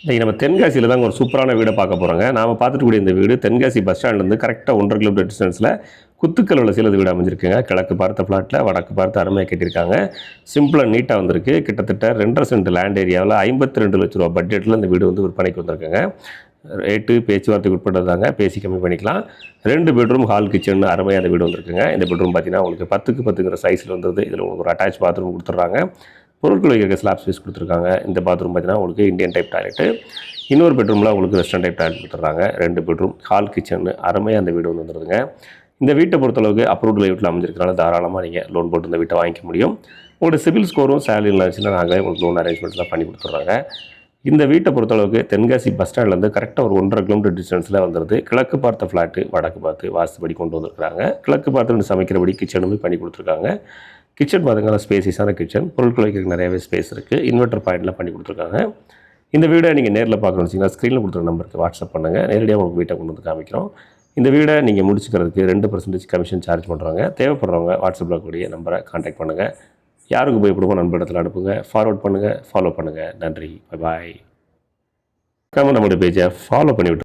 இன்னைக்கு நம்ம தென்காசியில் தாங்க ஒரு சூப்பரான வீடை பார்க்க போகிறோங்க. நாம் பார்த்துட்டு கூடிய இந்த வீடு தென்காசி பஸ் ஸ்டாண்ட்லேருந்து கரெக்டாக 1.5 கிலோமீட்டர் டிஸ்டன்ஸில் குத்துக்கல் சிலது வீடு அமைஞ்சிருக்குங்க. கிழக்கு பார்த்த ஃப்ளாட்டில் வடக்கு பார்த்து அருமையாக கட்டியிருக்காங்க. சிம்பிளாக நீட்டாக வந்திருக்கு. கிட்டத்தட்ட 2.5 சென்ட் லேண்ட் ஏரியாவில் 52 லட்ச ரூபா பட்ஜெட்டில் இந்த வீடு வந்து விற்பனைக்கு வந்திருக்குங்க. ரேட்டு பேச்சுவார்த்தைக்கு உட்பட்டதாங்க, பேசி கம்மி பண்ணிக்கலாம். 2 பெட்ரூம் ஹால் கிச்சன் அருமையாக அந்த வீடு வந்திருக்குங்க. இந்த பெட்ரூம் பார்த்தீங்கன்னா உங்களுக்கு 10க்கு 10ங்கிற சைஸில் வந்தது. இதில் உங்களுக்கு ஒரு அட்டாச் பாத்ரூம் கொடுத்துட்றாங்க. பொருட்கள் வைக்கிற ஸ்லாப் ஸ்பேஸ் கொடுத்துருக்காங்க. இந்த பாத்ரூம் பார்த்தீங்கன்னா உங்களுக்கு இந்தியன் டைப் டாய்லெட்டு. இன்னொரு பெட்ரூமில் உங்களுக்கு வெஸ்டர்ன் டைப் டாய்லெட் கொடுத்துட்றாங்க. 2 பெட்ரூம் ஹால் கிச்சன் அருமையாக அந்த வீடு வந்துருதுங்க. இந்த வீட்டை பொறுத்தளவுக்கு அப்ரூவ்டு லைஃப்பில் அமைஞ்சிருக்கனால தாராளமாக நீங்கள் லோன் போட்டு இந்த வீட்டை வாங்கிக்க முடியும். உங்களோட சிபில் ஸ்கோரும் சேலரியில் இருந்துச்சுன்னா நாங்களே உங்களுக்கு லோன் அரேஞ்ச்மெண்ட்லாம் பண்ணி கொடுத்துட்றாங்க. இந்த வீட்டை பொறுத்தளவுக்கு தென்காசி பஸ் ஸ்டாண்ட்லேருந்து கரெக்டாக ஒரு 1.5 கிலோமீட்டர் டிஸ்டன்ஸில் வந்துடுது. கிழக்கு பார்த்த ஃப்ளாட்டு வடக்கு பார்த்து வாஸ்துபடி கொண்டு வந்துருக்காங்க. கிழக்கு பார்த்து சமைக்கிறபடி கிச்சனுமே பண்ணி கொடுத்துருக்காங்க. கிச்சன் பார்த்தீங்கன்னா ஸ்பேசிஸான கிச்சன், பொருட்கள் வைக்கிறதுக்கு நிறையவே ஸ்பேஸ் இருக்குது. இன்வெர்டர் பாயிண்ட்லாம் பண்ணி கொடுத்துருக்காங்க. இந்த வீடை நீங்கள் நேரில் பார்க்கணும்னு வச்சிங்கன்னா ஸ்க்ரீனில் கொடுத்துருக்க நம்பருக்கு வாட்ஸ்அப் பண்ணுங்கள். நேரடியாக உங்களுக்கு வீட்டை கொண்டு வந்து காமிக்கிறோம். இந்த வீடை நீங்கள் முடிச்சுக்கிறதுக்கு 2% கமிஷன் சார்ஜ் பண்ணுறாங்க. தேவைப்படுறவங்க வாட்ஸ்அப்பில் கூடிய நம்பரை கான்டாக்ட் பண்ணுங்கள். யாருக்கு பயப்படுமோ நண்பரிடத்தில் அனுப்புங்க, ஃபார்வர்ட் பண்ணுங்கள், ஃபாலோ பண்ணுங்கள். நன்றி, பாய். நம்மளுடைய பேஜை ஃபாலோ பண்ணிவிட்டு